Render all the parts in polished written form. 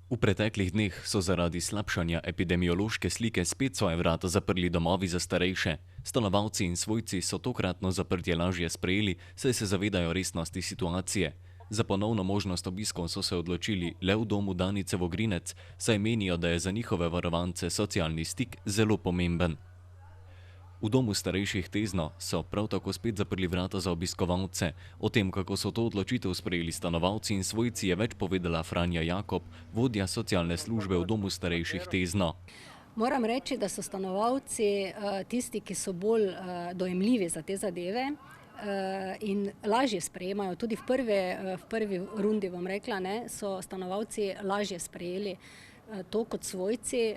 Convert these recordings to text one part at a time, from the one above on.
V preteklih dneh so zaradi slabšanja epidemiološke slike spet svoje vrata zaprli domovi za starejše. Stanovalci in svojci so tokratno zaprtje lažje sprejeli, saj se zavedajo resnosti situacije. Za ponovno možnost obiskov so se odločili le v domu Danice Vogrinec, saj menijo, da je za njihove varovance socialni stik zelo pomemben. V domu starejših Tezno so prav tako spet zaprli vrata za obiskovalce. O tem, kako so to odločitev sprejeli stanovalci in svojci, je več povedala Franja Jakob, vodja socialne službe v domu starejših Tezno. Moram reči, da so stanovalci tisti, ki so bolj dojemljivi za te zadeve in lažje sprejemajo. Tudi v prvi rundi, bom rekla, so stanovalci lažje sprejeli to kot svojci.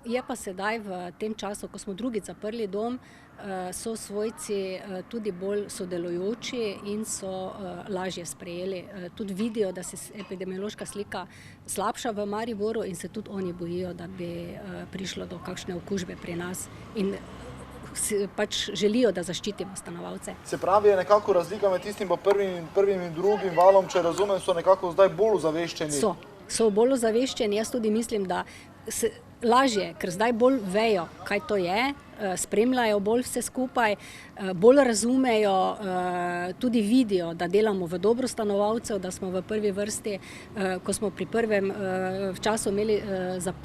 Je pa sedaj v tem času, ko smo drugič zaprli dom, so svojci tudi bolj sodelujoči in so lažje sprejeli. Tudi vidijo, da se epidemiološka slika slabša v Mariboru in se tudi oni bojijo, da bi prišlo do kakšne okužbe pri nas in pač želijo, da zaščitimo stanovalce. Se pravi, je nekako razlika med tistim prvim in drugim valom, če razumem, so nekako zdaj bolj ozaveščeni? So bolj ozaveščeni, jaz tudi mislim, da lažje, ker zdaj bolj vejo, kaj to je, spremljajo bolj vse skupaj, bolj razumejo, tudi vidijo, da delamo v dobro stanovalcev, da smo v prvi vrsti, ko smo pri prvem v času imeli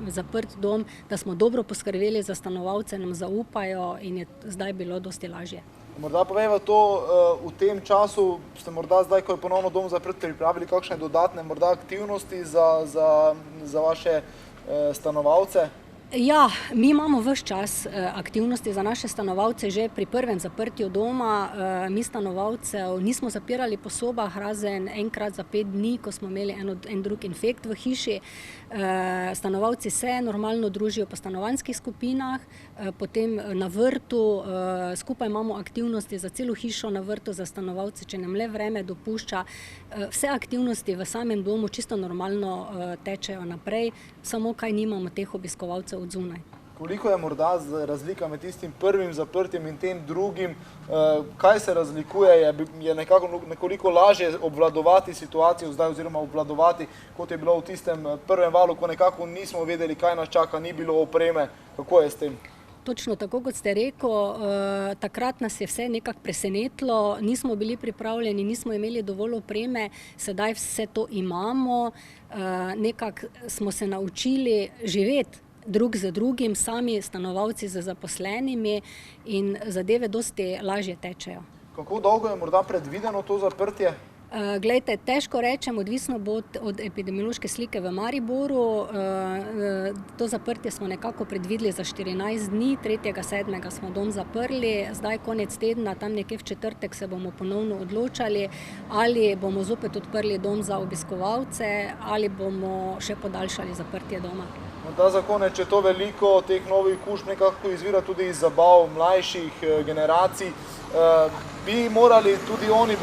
zaprt dom, da smo dobro poskrbeli za stanovalce, nam zaupajo in je zdaj bilo dosti lažje. Morda povejva to, v tem času ste morda zdaj, ko je ponovno dom zaprt, pripravili kakšne dodatne morda aktivnosti za vaše stanovalce? Ja, mi imamo ves čas aktivnosti za naše stanovalce že pri prvem zaprtju doma. Mi stanovalcev nismo zapirali po sobah, razen enkrat za 5 dni, ko smo imeli en drug infekt v hiši. Stanovalci se normalno družijo po stanovanjskih skupinah, potem na vrtu, skupaj imamo aktivnosti za celo hišo na vrtu, za stanovalce, če nam le vreme dopušča. Vse aktivnosti v samem domu čisto normalno tečejo naprej, samo kaj nimamo teh obiskovalcev od zunaj. Koliko je morda razlika med tistim prvim zaprtjem in tem drugim? Kaj se razlikuje? Je nekoliko lažje obvladovati situacijo zdaj oziroma obvladovati, kot je bilo v tistem prvem valu, ko nekako nismo vedeli, kaj nas čaka, ni bilo opreme. Kako je s tem? Točno tako, kot ste rekel, takrat nas je vse nekako presenetilo, nismo bili pripravljeni, nismo imeli dovolj opreme, sedaj vse to imamo, nekako smo se naučili živeti drug z drugim, sami stanovalci z zaposlenimi in zadeve dosti lažje tečejo. Kako dolgo je morda predvideno to zaprtje? Glejte, težko rečem, odvisno bo od epidemiološke slike v Mariboru. To zaprtje smo nekako predvideli za 14 dni, 3.7. smo dom zaprli, zdaj konec tedna, tam nekje v četrtek se bomo ponovno odločali, ali bomo zopet odprli dom za obiskovalce, ali bomo še podaljšali zaprtje doma. Morda za konec, če to veliko teh novih okužb nekako izvira tudi iz zabav mlajših generacij, bi morali tudi oni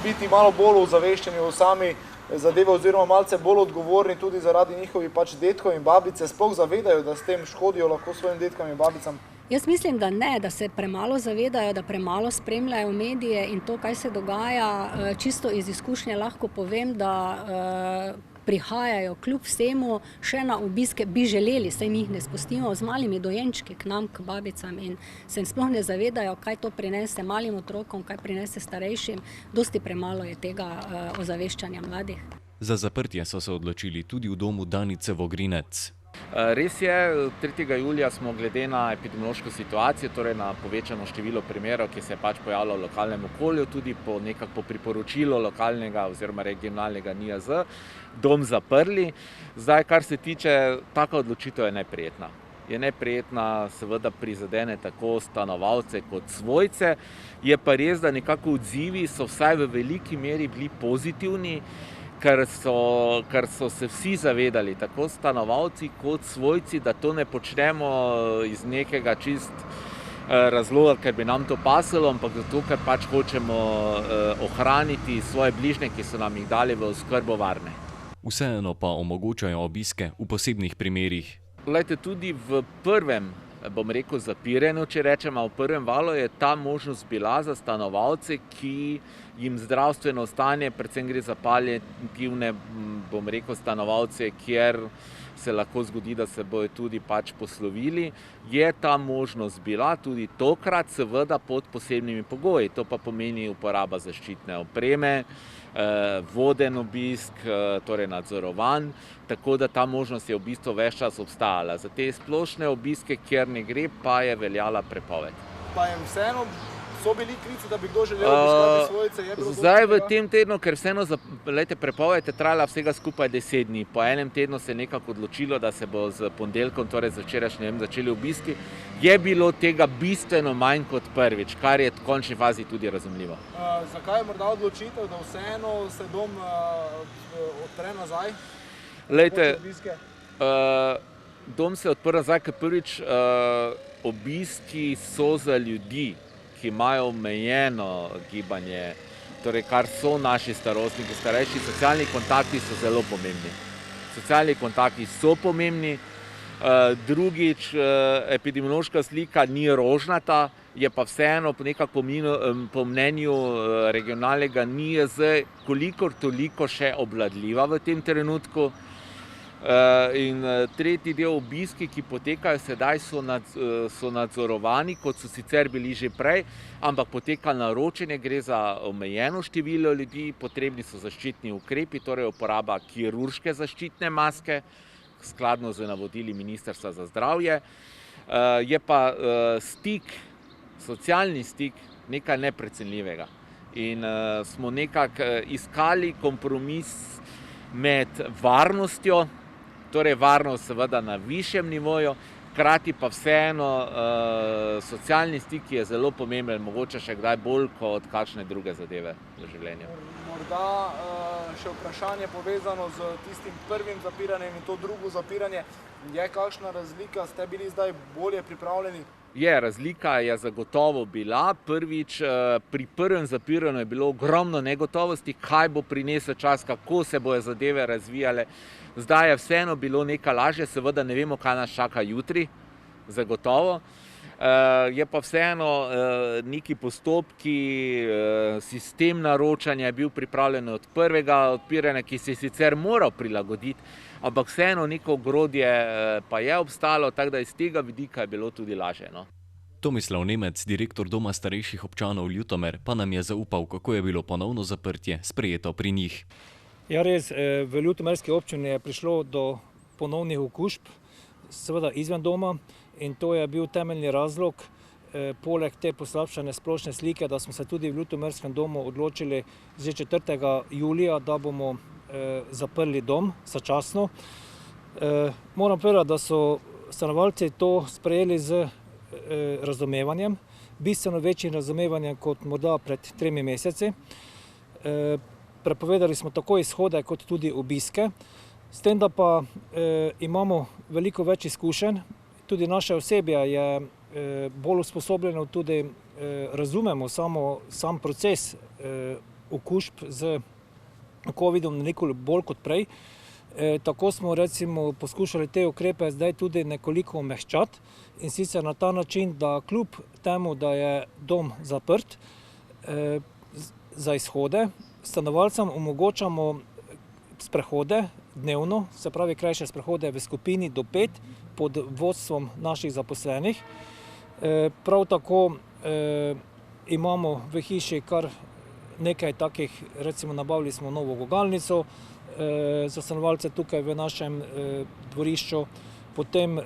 biti malo bolj ozaveščeni o sami zadeve oziroma malce bolj odgovorni tudi zaradi njihovih dedkov in babice, sploh zavedajo, da s tem škodijo lahko svojim dedkam in babicam? Jaz mislim, da ne, da se premalo zavedajo, da premalo spremljajo medije in to, kaj se dogaja. Čisto iz izkušnje lahko povem, da prihajajo kljub vsemu še na obiske, bi želeli, saj mi jih ne spustimo, z malimi dojenčki k nam, k babicam in se sploh ne zavedajo, kaj to prinese malim otrokom, kaj prinese starejšim. Dosti premalo je tega ozaveščanja mladih. Za zaprtje so se odločili tudi v domu Danice Vogrinec. Res je, 3. julija smo glede na epidemiološko situacijo, torej na povečano število primerov, ki se je pojavilo v lokalnem okolju, tudi po priporočilu lokalnega oziroma regionalnega NIJZ, dom zaprli. Zdaj, kar se tiče, taka odločitev je neprijetna. Je neprijetna, seveda prizadene tako stanovalce kot svojce. Je pa res, da nekako odzivi so vsaj v veliki meri bili pozitivni, ker so se vsi zavedali, tako stanovalci kot svojci, da to ne počnemo iz nekega čist razloga, ker bi nam to pasalo, ampak zato, ker hočemo ohraniti svoje bližnje, ki so nam jih dali v oskrbo varne. Vseeno pa omogočajo obiske v posebnih primerih. Glejte, tudi v prvem bom rekel, zapiranju, če rečemo, v prvem valu je ta možnost bila za stanovalce, ki jim zdravstveno stanje, predvsem gre za paliativne, bom rekel, stanovalce, kjer se lahko zgodi, da se bojo tudi pač poslovili, je ta možnost bila tudi tokrat, seveda pod posebnimi pogoji. To pa pomeni uporaba zaščitne opreme, voden obisk, torej nadzorovan, tako da ta možnost je v bistvu ves čas obstajala. Za te splošne obiske, kjer ne gre, pa je veljala prepoved. Pa je vseeno so bili klici, da bi kdo želel obiskati svojce? Zdaj v tem tednu, ker vseeno prepoved je trajala vsega skupaj 10 dni. Po enem tednu se je nekako odločilo, da se bo z ponedeljkom, torej z včerajšnjim, začeli obiski. Je bilo tega bistveno manj kot prvič, kar je v končni fazi tudi razumljivo. Zakaj je morda odločitev, da vseeno se dom odpre nazaj? Lejte, dom se odpre nazaj, ker prvič obiski so za ljudi, ki imajo omejeno gibanje, torej kar so naši starostniki, starejši. Socialni kontakti so zelo pomembni. Socialni kontakti so pomembni. Drugič, epidemiološka slika ni rožnata, je pa vseeno nekako po mnenju regionalnega NIJZ kolikor toliko še obvladljiva v tem trenutku. In tretji del, obiski, ki potekajo sedaj, so nadzorovani, kot so sicer bili že prej, ampak poteka naročanje, gre za omejeno število ljudi, potrebni so zaščitni ukrepi, torej uporaba kirurške zaščitne maske, skladno z navodili Ministrstva za zdravje. Je pa stik, socialni stik, nekaj neprecenljivega. In smo nekako iskali kompromis med varnostjo, torej varnost seveda na višjem nivoju, hkrati pa vseeno socialni stik je zelo pomemben, mogoče še kdaj bolj kot kakšne druge zadeve v življenju. Morda še vprašanje povezano z tistim prvim zapiranjem in to drugo zapiranje. Je kakšna razlika? Ste bili zdaj bolje pripravljeni? Razlika je zagotovo bila. Prvič, pri prvem zapiranju je bilo ogromno negotovosti, kaj bo prinesel čas, kako se bojo zadeve razvijale. Zdaj je vseeno bilo nekaj lažje, seveda ne vemo, kaj nas čaka jutri, zagotovo. Je pa vseeno neki postopki, sistem naročanja je bil pripravljen od prvega odpiranja, ki se je sicer moral prilagoditi, ampak vseeno neko ogrodje pa je obstalo, tako da iz tega vidika je bilo tudi lažje. Tomislav Nemec, direktor Doma starejših občanov Ljutomer, pa nam je zaupal, kako je bilo ponovno zaprtje sprejeto pri njih. Ja, res, v ljutomerski občini je prišlo do ponovnih okužb, seveda izven doma, in to je bil temeljni razlog, poleg te poslabšane splošne slike, da smo se tudi v ljutomerskem domu odločili že 4. julija, da bomo zaprli dom začasno. Moram povedati, da so stanovalci to sprejeli z razumevanjem, bistveno večjim razumevanjem kot morda pred 3 meseci. Prepovedali smo tako izhode kot tudi obiske, s tem, da pa imamo veliko več izkušenj. Tudi naše osebje je bolj usposobljeno, tudi razumemo sam proces okužb z COVID-om nekoliko bolj kot prej. Tako smo recimo poskušali te ukrepe zdaj tudi nekoliko omehčati, in sicer na ta način, da kljub temu, da je dom zaprt za izhode, stanovalcem omogočamo sprehode dnevno, se pravi krajše sprehode v skupini do 5 pod vodstvom naših zaposlenih. Prav tako imamo v hiši kar nekaj takih, recimo nabavili smo novo gugalnico za stanovalce tukaj v našem dvorišču, potem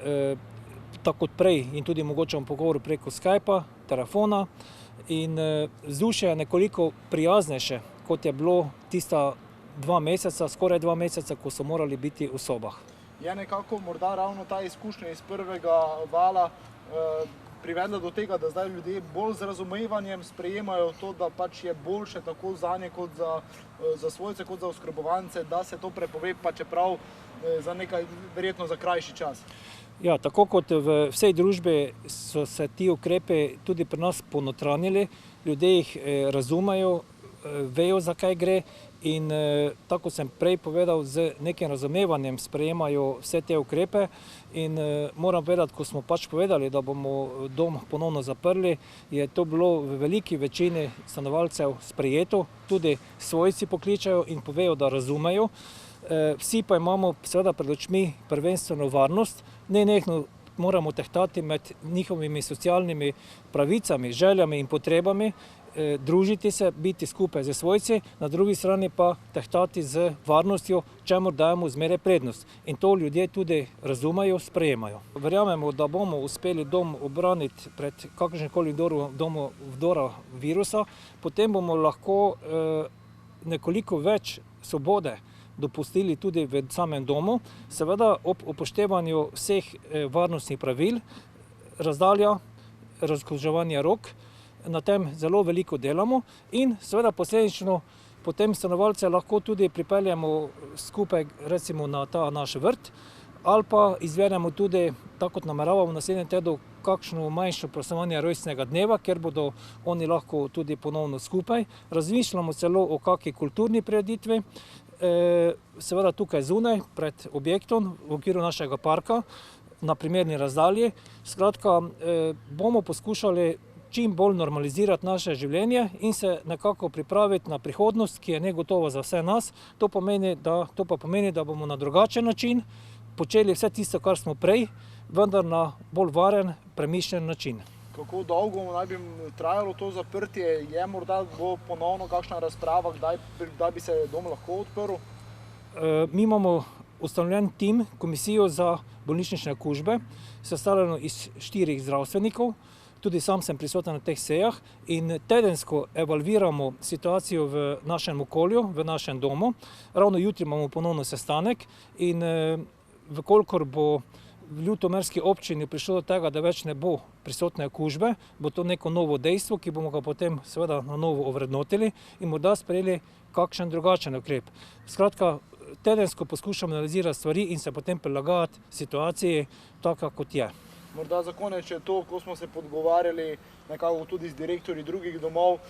tako kot prej in tudi omogočamo pogovor preko Skypa, telefona, in vzdušje je nekoliko prijaznejše, kot je bilo tista 2 meseca, skoraj 2 meseca, ko so morali biti v sobah. Je nekako morda ravno ta izkušnja iz prvega vala privedla do tega, da zdaj ljudje bolj z razumevanjem sprejemajo to, da pač je boljše tako zanje kot za svojce, kot za oskrbovance, da se to prepove, pa čeprav za nekaj, verjetno za krajši čas. Ja, tako kot v vsej družbi so se ti ukrepi tudi pri nas ponotranjili, ljudje jih razumejo, vejo, za kaj gre, in tako sem prej povedal, z nekim razumevanjem sprejemajo vse te ukrepe in moram povedati, ko smo pač povedali, da bomo dom ponovno zaprli, je to bilo v veliki večini stanovalcev sprejeto, tudi svojci pokličajo in povejo, da razumejo. Vsi pa imamo seveda pred očmi prvenstveno varnost, nenehno moramo tehtati med njihovimi socialnimi pravicami, željami in potrebami, družiti se, biti skupaj z svojci, na drugi strani pa tehtati z varnostjo, čemur dajemo zmeraj prednost. In to ljudje tudi razumejo, sprejemajo. Verjamemo, da bomo uspeli dom obraniti pred kakršnimkoli vdora virusa, potem bomo lahko nekoliko več svobode dopustili tudi v samem domu, seveda ob upoštevanju vseh varnostnih pravil, razdalja, razkuževanja rok, na tem zelo veliko delamo in seveda posledično potem stanovalce lahko tudi pripeljemo skupaj recimo na ta naš vrt ali pa izvedemo tudi, tako kot nameravamo v naslednjem tednu, kakšno manjšo praznovanje rojstnega dneva, ker bodo oni lahko tudi ponovno skupaj. Razmišljamo celo o kakšni kulturni prireditvi, seveda tukaj zunaj, pred objektom, v okviru našega parka, na primerni razdalji. Skratka, bomo poskušali čim bolj normalizirati naše življenje in se nekako pripraviti na prihodnost, ki je negotova za vse nas. To pa pomeni, da bomo na drugačen način počeli vse tisto, kar smo prej, vendar na bolj varen, premišljen način. Kako dolgo naj bi trajalo to zaprtje? Je morda bo ponovno kakšna razprava, kdaj bi se dom lahko odprl? Mi imamo ustanovljen tim, komisijo za bolnišnične okužbe, sestavljeno iz 4 zdravstvenikov. Tudi sam sem prisoten na teh sejah in tedensko evalviramo situacijo v našem okolju, v našem domu. Ravno jutri imamo ponovno sestanek in vkolikor bo v ljutomerski občini prišlo do tega, da več ne bo prisotne okužbe, bo to neko novo dejstvo, ki bomo ga potem seveda na novo ovrednotili in morda sprejeli kakšen drugačen ukrep. Skratka, tedensko poskušamo analizirati stvari in se potem prilagajati situaciji taka, kot je. Morda za konec, če to, ko smo se pogovarjali nekako tudi z direktorji drugih domov,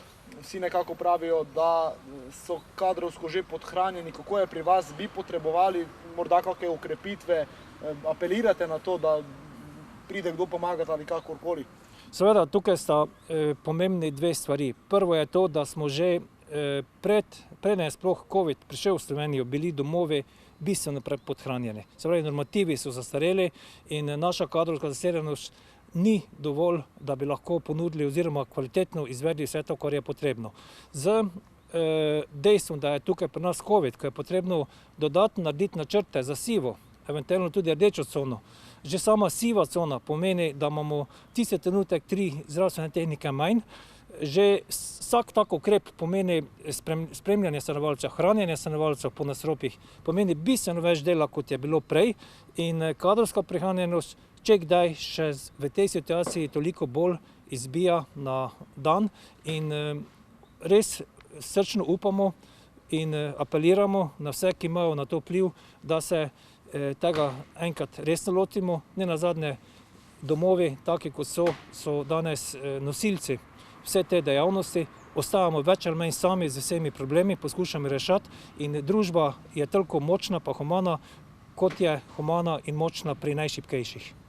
vsi nekako pravijo, da so kadrovsko že podhranjeni. Kako je pri vas, bi potrebovali morda kakšne ukrepitve, apelirate na to, da pride kdo pomagati ali kakorkoli? Seveda, tukaj sta pomembni 2 stvari. Prvo je to, da smo že preden je sploh COVID prišel v Slovenijo, bili domovi bistveno podhranjeni. Se pravi, normativi so zastareli in naša kadrovska zasedenost ni dovolj, da bi lahko ponudili oziroma kvalitetno izvedli vse to, kar je potrebno. Z dejstvom, da je tukaj pri nas COVID, ko je potrebno dodatno narediti načrte za sivo, eventualno tudi rdečo cono. Že sama siva cona pomeni, da imamo tisti trenutek 3 zdravstvene tehnike manj. Že vsak tak ukrep pomeni spremljanje stanovalcev, hranjenje stanovalcev po nadstropjih, pomeni bistveno več dela, kot je bilo prej in kadrovska prehranjenost, če kdaj še v tej situaciji toliko bolj izbija na dan in res srčno upamo in apeliramo na vse, ki imajo na to vpliv, da se tega enkrat resno lotimo. Ne nazadnje domovi, taki kot so danes nosilci vse te dejavnosti, ostajamo več ali manj sami z vsemi problemi, poskušamo rešati in družba je toliko močna pa humana, kot je humana in močna pri najšibkejših.